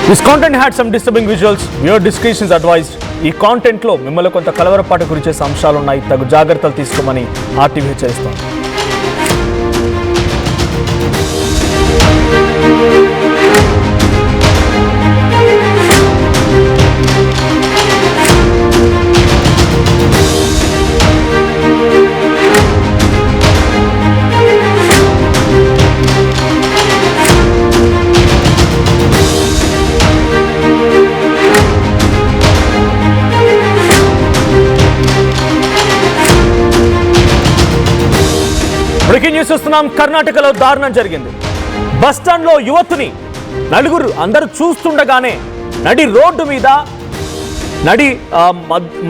This content had some disturbing visuals. Viewer discretion is advised. ఈ content లో మిమ్మల్ని కొంత కలవరపాటు గురించే అంశాలు ఉన్నాయి. తగు జాగ్రత్తలు తీసుకోమని ఆర్టీవీ హెచ్చరిస్తోంది. బ్రేకింగ్ న్యూస్ చూస్తున్నాం. కర్ణాటకలో దారుణం జరిగింది. బస్టాండ్ లో యువతిని నలుగురు అందరూ చూస్తుండగానే నడి రోడ్డు మీద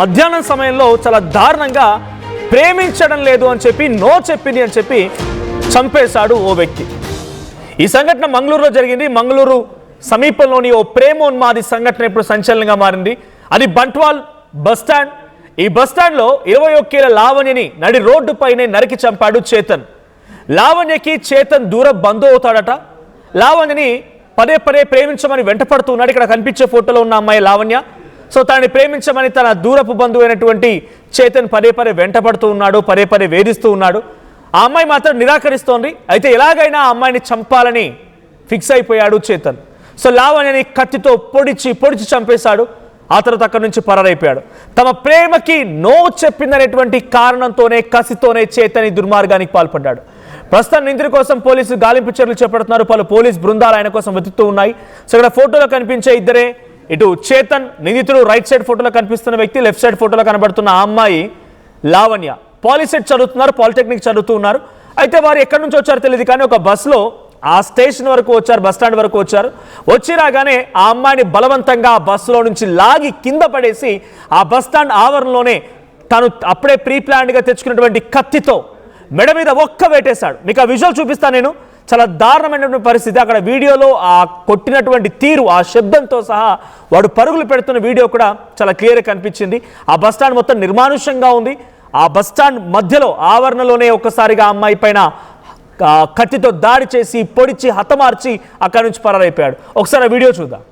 మధ్యాహ్నం సమయంలో చాలా దారుణంగా ప్రేమించడం లేదు అని చెప్పి నో చెప్పింది అని చెప్పి చంపేశాడు ఓ వ్యక్తి. ఈ సంఘటన మంగళూరులో జరిగింది. మంగళూరు సమీపంలోని ఓ ప్రేమోన్మాది సంఘటన ఇప్పుడు సంచలనంగా మారింది. అది బంట్వాల్ బస్టాండ్. ఈ బస్టాండ్లో 21 ఏళ్ల లావణ్యని నడి రోడ్డు పైనే నరికి చంపాడు చేతన్. లావణ్యకి చేతన్ దూర బంధువు అవుతాడట. లావణ్యని పదే పదే ప్రేమించమని వెంటపడుతున్నాడు. ఇక్కడ కనిపించే ఫోటోలో ఉన్న అమ్మాయి లావణ్య. సో తనని ప్రేమించమని తన దూరపు బంధువు అయినటువంటి చేతన్ పదే పదే వెంటపడుతూ ఉన్నాడు, పదే పదే వేధిస్తూ ఉన్నాడు. ఆ అమ్మాయి మాత్రం నిరాకరిస్తోంది. అయితే ఎలాగైనా ఆ అమ్మాయిని చంపాలని ఫిక్స్ అయిపోయాడు చేతన్. సో లావణ్యని కత్తితో పొడిచి చంపేశాడు. ఆ తర్వాత అక్కడి నుంచి పరారైపోయాడు. తమ ప్రేమకి నో చెప్పిందనేటువంటి కారణంతోనే కసితోనే చేతన్ దుర్మార్గానికి పాల్పడ్డాడు. ప్రస్తుతం నిందితుడి కోసం పోలీసులు గాలింపు చర్యలు చేపడుతున్నారు. పలు పోలీస్ బృందాలు ఆయన కోసం వెతుకుతూ ఉన్నాయి. సో ఇక్కడ ఫోటోలో కనిపించే ఇద్దరే, ఇటు చేతన్ నిందితుడు రైట్ సైడ్ ఫోటోలో కనిపిస్తున్న వ్యక్తి, లెఫ్ట్ సైడ్ ఫోటోలో కనబడుతున్న ఆ అమ్మాయి లావణ్య. పాలిసెట్ చదువుతున్నారు, పాలిటెక్నిక్ చదువుతూ ఉన్నారు. అయితే వారు ఎక్కడి నుంచి వచ్చారో తెలియదు, కానీ ఒక బస్సులో ఆ స్టేషన్ వరకు వచ్చారు, బస్టాండ్ వరకు వచ్చారు. వచ్చి రాగానే ఆ అమ్మాయిని బలవంతంగా ఆ బస్సులో నుంచి లాగి కింద పడేసి ఆ బస్టాండ్ ఆవరణలోనే తను అప్పుడే ప్రీ ప్లాన్డ్గా తెచ్చుకున్నటువంటి కత్తితో మెడ మీద ఒక్క వేటేశాడు. మీకు ఆ విజువల్ చూపిస్తాను నేను. చాలా దారుణమైనటువంటి పరిస్థితి. అక్కడ వీడియోలో ఆ కొట్టినటువంటి తీరు, ఆ శబ్దంతో సహా వాడు పరుగులు పెడుతున్న వీడియో కూడా చాలా క్లియర్గా కనిపించింది. ఆ బస్టాండ్ మొత్తం నిర్మానుష్యంగా ఉంది. ఆ బస్టాండ్ మధ్యలో ఆవరణలోనే ఒక్కసారిగా అమ్మాయి పైన కత్తితో దాడి చేసి పొడిచి హతమార్చి అక్కడి నుంచి పరారైపోయాడు. ఒకసారి ఆ వీడియో చూద్దాం.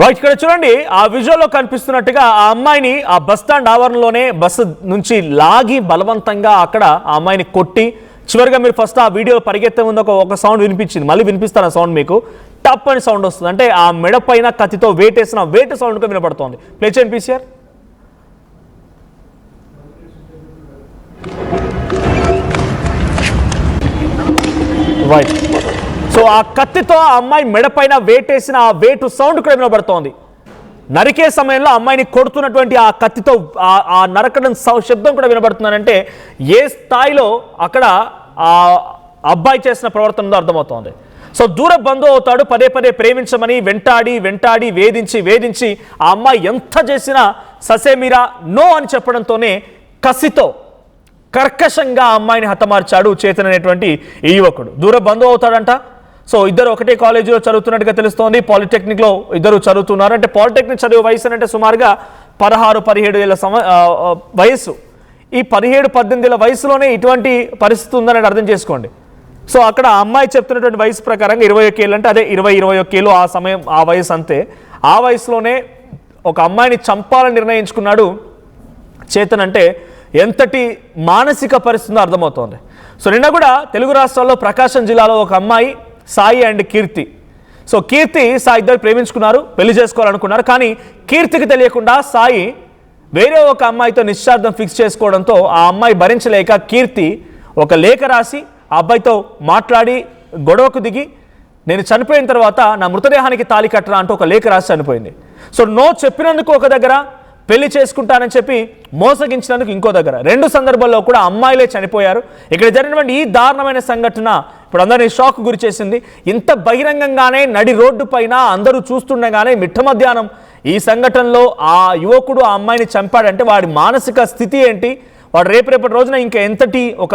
రైట్, ఇక్కడ చూడండి. ఆ విజువల్లో కనిపిస్తున్నట్టుగా ఆ అమ్మాయిని ఆ బస్టాండ్ ఆవరణలోనే బస్సు నుంచి లాగి బలవంతంగా అక్కడ ఆ అమ్మాయిని కొట్టి చివరిగా మీరు ఫస్ట్ ఆ వీడియో పరిగెత్తే ముందు ఒక సౌండ్ వినిపించింది. మళ్ళీ వినిపిస్తాను ఆ సౌండ్ మీకు. టప్ అని సౌండ్ వస్తుంది. అంటే ఆ మెడ పైన కత్తితో వేటేసిన వేట సౌండ్గా వినపడుతోంది. ప్లే చేయండి పీసీఆర్. రైట్, సో ఆ కత్తితో ఆ అమ్మాయి మెడ పైన వేటేసిన ఆ వేటు సౌండ్ కూడా వినబడుతోంది. నరికే సమయంలో అమ్మాయిని కొడుతున్నటువంటి ఆ కత్తితో ఆ నరకడం శబ్దం కూడా వినబడుతుందంటే ఏ స్థాయిలో అక్కడ ఆ అబ్బాయి చేసిన ప్రవర్తన ఉందో అర్థమవుతోంది. సో దూర బంధువు అవుతాడు, పదే పదే ప్రేమించమని వెంటాడి వేధించి ఆ అమ్మాయి ఎంత చేసినా ససేమిరా నో అని చెప్పడంతోనే కసితో కర్కశంగా ఆ అమ్మాయిని హతమార్చాడు చేతన్ అనేటువంటి ఈ యువకుడు. దూర బంధువు అవుతాడంట. సో ఇద్దరు ఒకటే కాలేజీలో చదువుతున్నట్టుగా తెలుస్తోంది. పాలిటెక్నిక్లో ఇద్దరు చదువుతున్నారు. అంటే పాలిటెక్నిక్ చదివే వయసు అంటే సుమారుగా 16-17 ఏళ్ళ వయసు. ఈ 17-18 ఏళ్ళ వయసులోనే ఇటువంటి పరిస్థితి ఉందని అర్థం చేసుకోండి. సో అక్కడ అమ్మాయి చెప్తున్నటువంటి వయసు ప్రకారంగా 21 ఏళ్ళు అంటే అదే 20-21 ఏళ్ళు ఆ సమయం, ఆ వయసు అంతే. ఆ వయసులోనే ఒక అమ్మాయిని చంపాలని నిర్ణయించుకున్నాడు చేతన్. అంటే ఎంతటి మానసిక పరిస్థితిలో అర్థమవుతోంది. సో నిన్న కూడా తెలుగు రాష్ట్రాల్లో ప్రకాశం జిల్లాలో ఒక అమ్మాయి సాయి అండ్ కీర్తి. సో కీర్తి సాయి ఇద్దరు ప్రేమించుకున్నారు, పెళ్లి చేసుకోవాలనుకున్నారు. కానీ కీర్తికి తెలియకుండా సాయి వేరే ఒక అమ్మాయితో నిశ్చార్థం ఫిక్స్ చేసుకోవడంతో ఆ అమ్మాయి భరించలేక కీర్తి ఒక లేఖ రాసి ఆ అబ్బాయితో మాట్లాడి గొడవకు దిగి నేను చనిపోయిన తర్వాత నా మృతదేహానికి తాళి కట్టరా అంటూ ఒక లేఖ రాసి చనిపోయింది. సో నో చెప్పినందుకు ఒక దగ్గర, పెళ్లి చేసుకుంటానని చెప్పి మోసగించినందుకు ఇంకో దగ్గర 2 సందర్భాల్లో కూడా అమ్మాయిలే చనిపోయారు. ఇక్కడ జరిగినటువంటి ఈ దారుణమైన సంఘటన ఇప్పుడు అందరినీ షాక్ గురి చేసింది. ఇంత బహిరంగంగానే నడి రోడ్డు పైన అందరూ చూస్తుండగానే మిట్ట మధ్యాహ్నం ఈ సంఘటనలో ఆ యువకుడు ఆ అమ్మాయిని చంపాడంటే వాడి మానసిక స్థితి ఏంటి, వాడు రేపటి రోజున ఇంకా ఎంతటి ఒక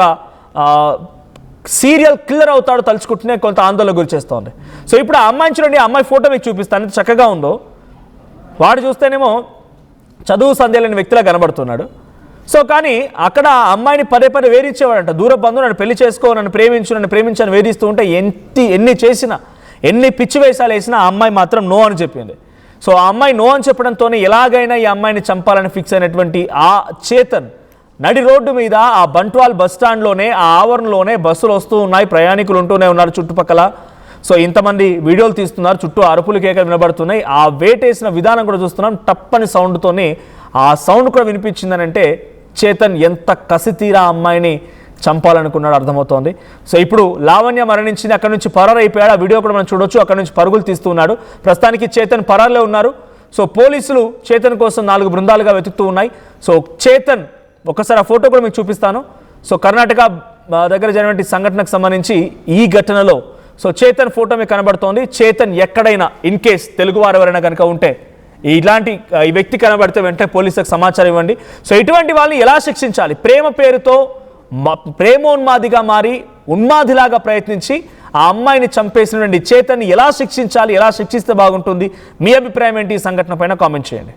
సీరియల్ కిల్లర్ అవుతాడో తలుచుకుంటూనే కొంత ఆందోళన గురి చేస్తూ ఉంది. సో ఇప్పుడు ఆ అమ్మాయిని చూడండి, ఆ అమ్మాయి ఫోటో మీకు చూపిస్తాను, ఎంత చక్కగా ఉందో. వాడు చూస్తేనేమో చదువు సంధ్యలేని వ్యక్తిలా కనబడుతున్నాడు. సో కానీ అక్కడ అమ్మాయిని పదే వేధించేవాడంట. దూర బంధువు నన్ను పెళ్లి చేసుకో, నన్ను ప్రేమించని వేధిస్తూ ఉంటే ఎన్ని చేసినా, ఎన్ని పిచ్చి వేషాలు వేసినా ఆ అమ్మాయి మాత్రం నో అని చెప్పింది. సో ఆ అమ్మాయి నో అని చెప్పడంతోనే ఎలాగైనా ఈ అమ్మాయిని చంపాలని ఫిక్స్ అయినటువంటి ఆ చేతన్ నడి రోడ్డు మీద ఆ బంట్వాల్ బస్ స్టాండ్లోనే ఆ ఆవరణలోనే బస్సులు వస్తూ ఉన్నాయి, ప్రయాణికులు ఉంటూనే ఉన్నారు చుట్టుపక్కల. సో ఇంతమంది వీడియోలు తీస్తున్నారు, చుట్టూ అరుపులు కేకలు వినబడుతున్నాయి. ఆ వేటేసిన విధానం కూడా చూస్తున్నాం, టప్పని సౌండ్తోనే ఆ సౌండ్ కూడా వినిపించిందని అంటే చేతన్ ఎంత కసితీరా అమ్మాయిని చంపాలనుకున్నాడు అర్థమవుతోంది. సో ఇప్పుడు లావణ్య మరణించింది, అక్కడ నుంచి పరారైపోయాడు. ఆ వీడియో కూడా మనం చూడొచ్చు, అక్కడ నుంచి పరుగులు తీస్తున్నాడు. ప్రస్తుతానికి చేతన్ పరారులో ఉన్నారు. సో పోలీసులు చేతన్ కోసం 4 బృందాలుగా వెతుకుతూ ఉన్నాయి. సో చేతన్ ఒకసారి ఆ ఫోటో కూడా మీకు చూపిస్తాను. సో కర్ణాటక దగ్గర జరిగినటువంటి సంఘటనకు సంబంధించి ఈ ఘటనలో సో చేతన్ ఫోటో మీకు కనబడుతోంది. చేతన్ ఎక్కడైనా ఇన్ కేస్ తెలుగువారు ఎవరైనా కనుక ఉంటే ఇలాంటి ఈ వ్యక్తి కనబడితే వెంటనే పోలీసులకు సమాచారం ఇవ్వండి. సో ఇటువంటి వాళ్ళని ఎలా శిక్షించాలి? ప్రేమ పేరుతో ప్రేమోన్మాదిగా మారి ఉన్మాదిలాగా ప్రయత్నించి ఆ అమ్మాయిని చంపేసినటువంటి చేతన్ని ఎలా శిక్షించాలి, ఎలా శిక్షిస్తే బాగుంటుంది? మీ అభిప్రాయం ఏంటి ఈ సంఘటన పైన కామెంట్ చేయండి.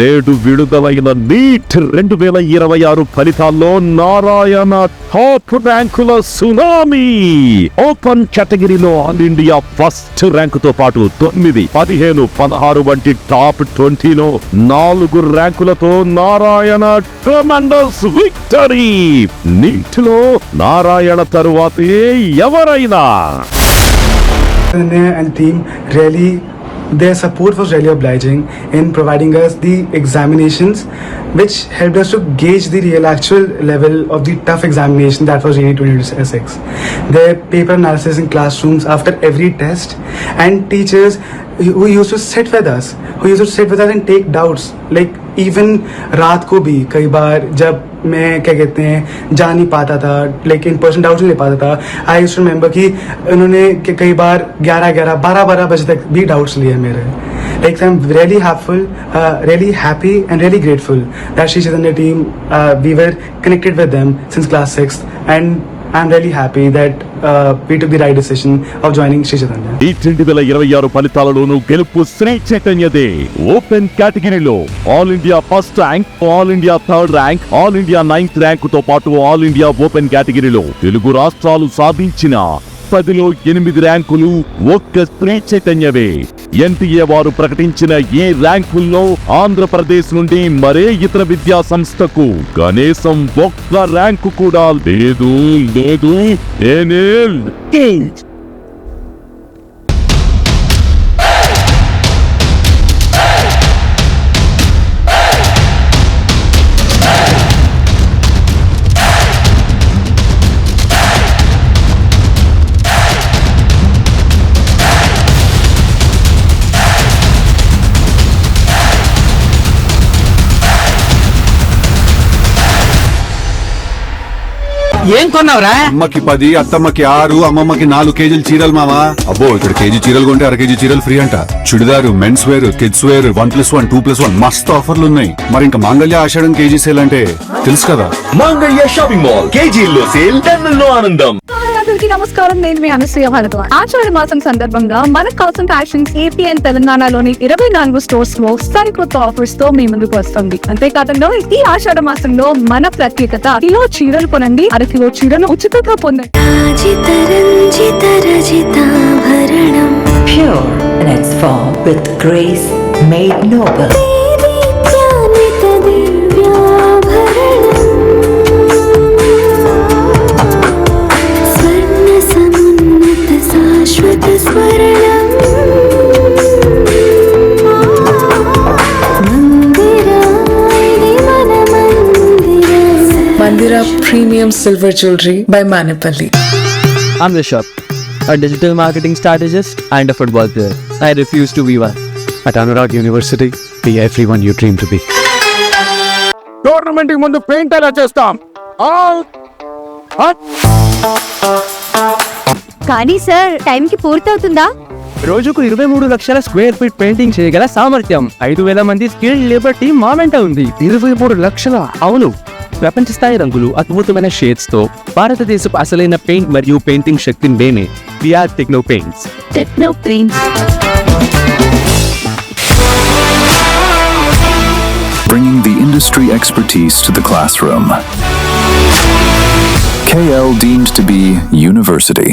నేడు విడుదలైన నీట్ 2026 ఫలితాల్లో నారాయణ టాప్ ర్యాంకుల సునామీ. ఓపెన్ కేటగిరీలో ఆల్ ఇండియా ఫస్ట్ ర్యాంకుతో పాటు 9, 15, 16 వంటి టాప్ 20లో 4 ర్యాంకులతో నారాయణ ట్రెమెండస్ విక్టరీ. నీట్ లో నారాయణ తరువాతే ఎవరైనా. Their support was really obliging in providing us the examinations, which helped us to gauge the real actual level of the tough examination that was really 2026. Their paper analysis in classrooms after every test, and teachers who used to sit with us and take doubts. Like even रात को भी कई बार जब मैं क्या कहते हैं जा नहीं पाता था, like in person डाउट्स नहीं ले पाता था, आई यूज्ड टू रिमेंबर कि उन्होंने कई बार 11, 12 बजे तक भी डाउट्स लिए मेरे. Like I'm really happy and really grateful that Sri Chaitanya team, we were connected with them since class 6th, and I'm really happy that we took the right decision of joining Sri Chaitanya. ఈ 2026 ఫలితాలలోనూ గెలుపు Shri చైతన్యదే. Open కేటగిరీలో all India first rank, all India third rank, all India 9th ర్యాంకుతో పాటు all India open కేటగిరీలో తెలుగు రాష్ట్రాలు సాధించిన 10లో 8 ర్యాంకులు ఒక్క Shri చైతన్యవే. NTA వారు ప్రకటించిన ఈ ర్యాంకుల్లో ఆంధ్రప్రదేశ్ నుండి మరే ఇతర విద్యా సంస్థకు కనీసం ఒక్క ర్యాంకు కూడా లేదు. ఏం కొన్నావురా? అమ్మకి 10, అత్తమ్మకి 6, అమ్మమ్మకి 4 కేజీలు చీరలు మావా. అబ్బో ఇక్కడ కేజీ చీరలు కొంటే 1 కేజీ చీరలు ఫ్రీ అంట. చుడిదారు, మెన్స్ వేర్, కిడ్స్ వేర్ 1+1, 2+1 మస్తు ఆఫర్లు ఉన్నాయి. మరి ఇంకా మాంగళ్య ఆషాఢం కేజీ సేల్ అంటే తెలుసు కదా. మాంగళ్య షాపింగ్ మాల్ కేజీల్లో సేల్, టన్నుల్లో ఆనందం. అందరికీ నమస్కారం, నేను మీ అనసూయ భారద్వాజ్. ఆషాఢ మాసం సందర్భంగా మన కాసం ఫ్యాషన్స్ ఏపీ అండ్ తెలంగాణలోని 24 స్టోర్స్ లో సరికొత్త ఆఫర్స్ తో మీ ముందుకు వస్తుంది. అంతేకాకుండా ఈ ఆషాఢ మాసంలో మన ప్రత్యేకత, కిలో చీరలు కొనండి, 1 కిలో చీరను ఉచితంగా పొందండి. Pure in its form with grace made noble. శాశ్వత స్వరణం Mandira Premium Silver Jewelry by Manipali. I'm Rishabh, a digital marketing strategist and a football player. I refuse to be one. At Anurag University, be everyone you dream to be. Tournament ముందు paint ఎలా చేస్తాం కానీ sir టైంకి పూర్తవుతుందా? రోజుకు 23 లక్షల square feet painting చేయగల సామర్థ్యం 5,000 మంది స్కిల్డ్ లేబర్ టీమ్ మా వెంట ఉంది. 23 లక్షల? అవును, ప్రపంచ స్థాయి రంగులు, అద్భుతమైన షేడ్స్ తో భారతదేశపు అసలైన పెయింట్ మరియు పెయింటింగ్ శక్తిని మేమే VR techno paints. Techno paints. Bringing the industry expertise to the classroom. KL deemed to be university.